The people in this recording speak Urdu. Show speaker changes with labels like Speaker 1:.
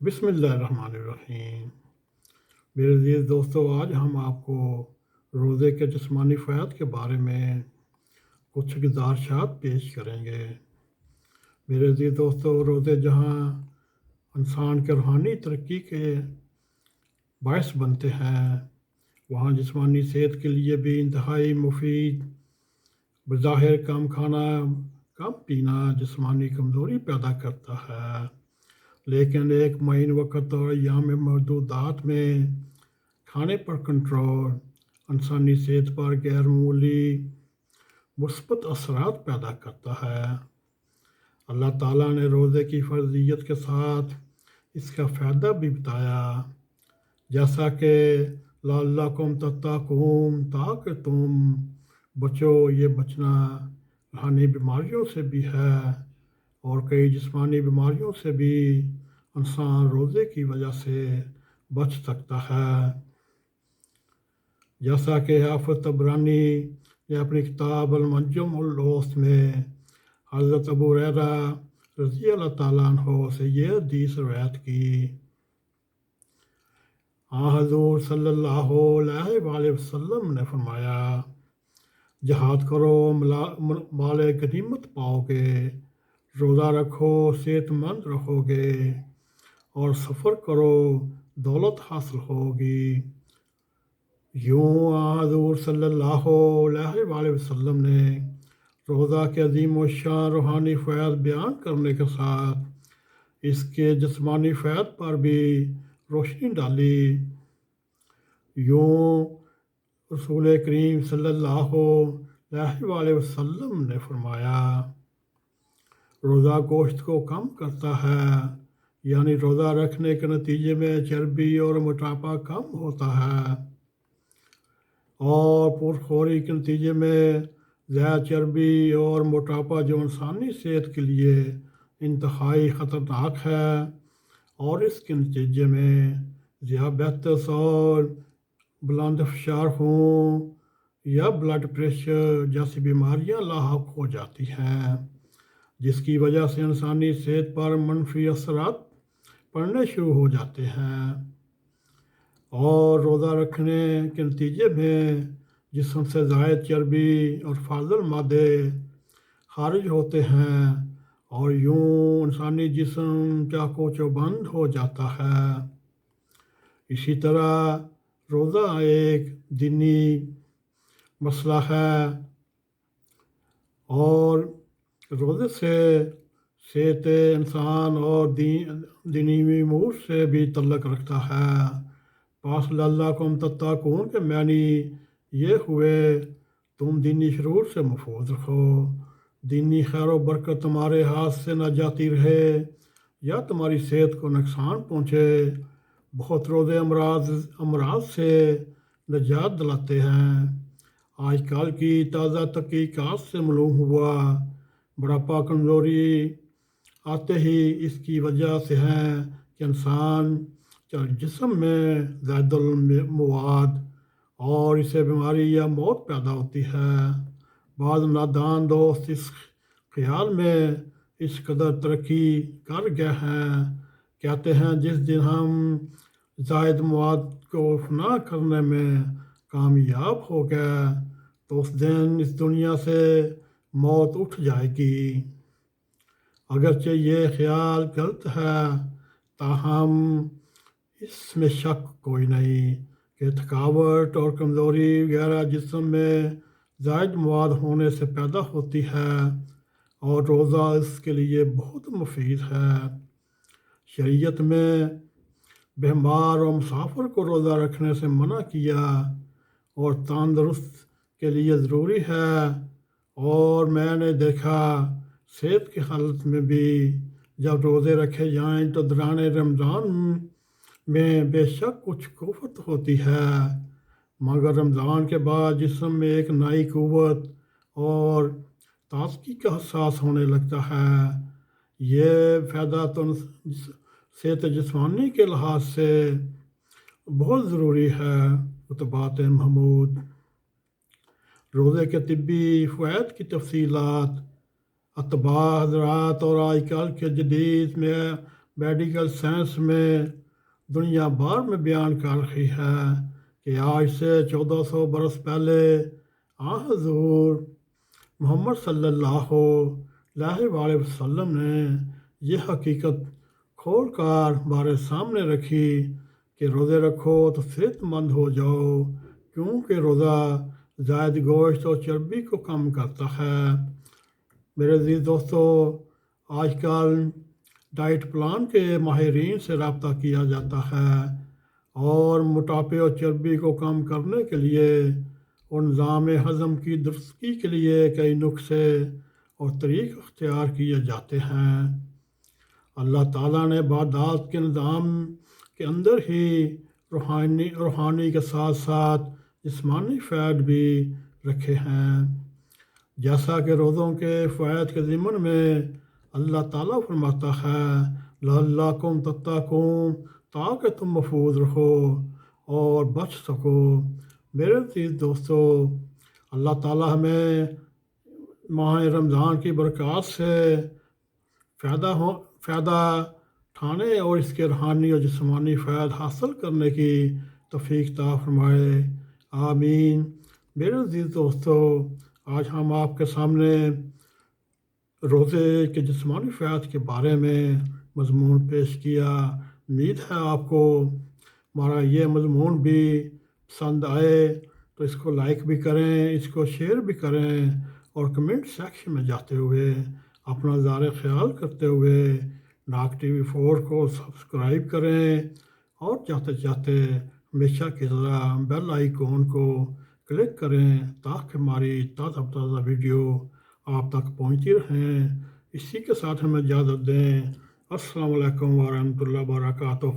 Speaker 1: بسم اللہ الرحمن الرحیم۔ میرے عزیز دوستو، آج ہم آپ کو روزے کے جسمانی فوائد کے بارے میں کچھ گزارشات پیش کریں گے۔ میرے عزیز دوستو، روزے جہاں انسان کے روحانی ترقی کے باعث بنتے ہیں، وہاں جسمانی صحت کے لیے بھی انتہائی مفید۔ بظاہر کم کھانا، کم پینا جسمانی کمزوری پیدا کرتا ہے، لیکن ایک معین وقت اور ایام محدودات میں کھانے پر کنٹرول انسانی صحت پر غیر معمولی مثبت اثرات پیدا کرتا ہے۔ اللہ تعالیٰ نے روزے کی فرضیت کے ساتھ اس کا فائدہ بھی بتایا، جیسا کہ لعلکم تتقون، تاکہ تم بچو۔ یہ بچنا روحانی بیماریوں سے بھی ہے، اور کئی جسمانی بیماریوں سے بھی انسان روزے کی وجہ سے بچ سکتا ہے، جیسا کہ حافظ طبرانی نے اپنی کتاب المنجم الوسط میں حضرت ابو ہریرہ رضی اللہ تعالیٰ عنہ سے یہ حدیث روایت کی۔ حضور صلی اللہ علیہ وآلہ وسلم نے فرمایا، جہاد کرو، مال غنیمت پاؤ گے، روزہ رکھو، صحت مند رہو گے، اور سفر کرو، دولت حاصل ہوگی۔ یوں حضور صلی اللہ علیہ وآلہ وسلم نے روزہ کے عظیم و شان روحانی فوائد بیان کرنے کے ساتھ اس کے جسمانی فوائد پر بھی روشنی ڈالی۔ یوں رسول کریم صلی اللہ علیہ وآلہ وسلم نے فرمایا، روزہ گوشت کو کم کرتا ہے، یعنی روزہ رکھنے کے نتیجے میں چربی اور موٹاپا کم ہوتا ہے، اور پرخوری کے نتیجے میں زیادہ چربی اور موٹاپا جو انسانی صحت کے لیے انتہائی خطرناک ہے، اور اس کے نتیجے میں ذیابیطس اور بلند فشار ہوں یا بلڈ پریشر جیسی بیماریاں لاحق ہو جاتی ہیں، جس کی وجہ سے انسانی صحت پر منفی اثرات پڑنے شروع ہو جاتے ہیں، اور روزہ رکھنے کے نتیجے میں جسم سے زائد چربی اور فاضل مادے خارج ہوتے ہیں، اور یوں انسانی جسم چاق و چوبند ہو جاتا ہے۔ اسی طرح روزہ ایک دینی مسئلہ ہے، اور روزے سے صحت انسان اور دینی امور سے بھی تعلق رکھتا ہے۔ پاس لعلکم تتقون کے معنی یہ ہوئے، تم دینی شرور سے محفوظ رکھو، دینی خیر و برکت تمہارے ہاتھ سے نہ جاتی رہے یا تمہاری صحت کو نقصان پہنچے۔ بہت روزے امراض سے نجات دلاتے ہیں۔ آج کل کی تازہ تحقیقات سے معلوم ہوا، بڑھاپا کمزوری آتے ہی اس کی وجہ سے ہے کہ انسان جسم میں زائد المواد، اور اسے بیماری یا موت پیدا ہوتی ہے۔ بعض نادان دوست اس خیال میں اس قدر ترقی کر گئے ہیں، کہتے ہیں جس دن ہم زائد مواد کو فنا کرنے میں کامیاب ہو گئے تو اس دن اس دنیا سے موت اٹھ جائے گی۔ اگرچہ یہ خیال غلط ہے، تاہم اس میں شک کوئی نہیں کہ تھکاوٹ اور کمزوری وغیرہ جسم میں زائد مواد ہونے سے پیدا ہوتی ہے، اور روزہ اس کے لیے بہت مفید ہے۔ شریعت میں بیمار اور مسافر کو روزہ رکھنے سے منع کیا، اور تندرست کے لیے ضروری ہے، اور میں نے دیکھا صحت کی حالت میں بھی جب روزے رکھے جائیں تو دوران رمضان میں بے شک کچھ قوت ہوتی ہے، مگر رمضان کے بعد جسم میں ایک نئی قوت اور تازگی کا احساس ہونے لگتا ہے۔ یہ فائدہ تو صحت جسمانی کے لحاظ سے بہت ضروری ہے۔ خطبات محمود۔ روزے کے طبی فوائد کی تفصیلات۔ اطباء حضرات اور آج کل کے جدید میں میڈیکل سائنس میں دنیا بھر میں بیان کر رہی ہے کہ آج سے 1400 برس پہلے حضور محمد صلی اللہ علیہ وسلم نے یہ حقیقت کھول کر ہمارے سامنے رکھی کہ روزے رکھو تو صحت مند ہو جاؤ، کیونکہ روزہ زائد گوشت اور چربی کو کم کرتا ہے۔ میرے عزیز دوستو، آج کل ڈائٹ پلان کے ماہرین سے رابطہ کیا جاتا ہے اور موٹاپے اور چربی کو کم کرنے کے لیے اور نظام ہضم کی درستگی کے لیے کئی نسخے اور طریق اختیار کیے جاتے ہیں۔ اللہ تعالیٰ نے عبادات کے نظام کے اندر ہی روحانی کے ساتھ ساتھ جسمانی فوائد بھی رکھے ہیں، جیسا کہ روزوں کے فوائد کے ضمن میں اللہ تعالیٰ فرماتا ہے لعلکم تتقون، تاکہ تم محفوظ رہو اور بچ سکو۔ میرے عزیز دوستو، اللہ تعالیٰ ہمیں ماہ رمضان کی برکات سے فائدہ اٹھانے اور اس کے روحانی اور جسمانی فائد حاصل کرنے کی توفیق عطا فرمائے، آمین۔ میرے عزیز دوستو، آج ہم آپ کے سامنے روزے کے جسمانی فوائد کے بارے میں مضمون پیش کیا۔ امید ہے آپ کو ہمارا یہ مضمون بھی پسند آئے تو اس کو لائک بھی کریں، اس کو شیئر بھی کریں اور کمنٹ سیکشن میں جاتے ہوئے اپنا زار خیال کرتے ہوئے ناگ ٹی وی 4 کو سبسکرائب کریں اور جاتے جاتے ہمیشہ کی طرح بیل آئیکن کو کلک کریں تاکہ ہماری تازہ ویڈیو آپ تک پہنچتی رہیں۔ اسی کے ساتھ ہمیں اجازت دیں۔ السلام علیکم ورحمۃ اللہ وبرکاتہ۔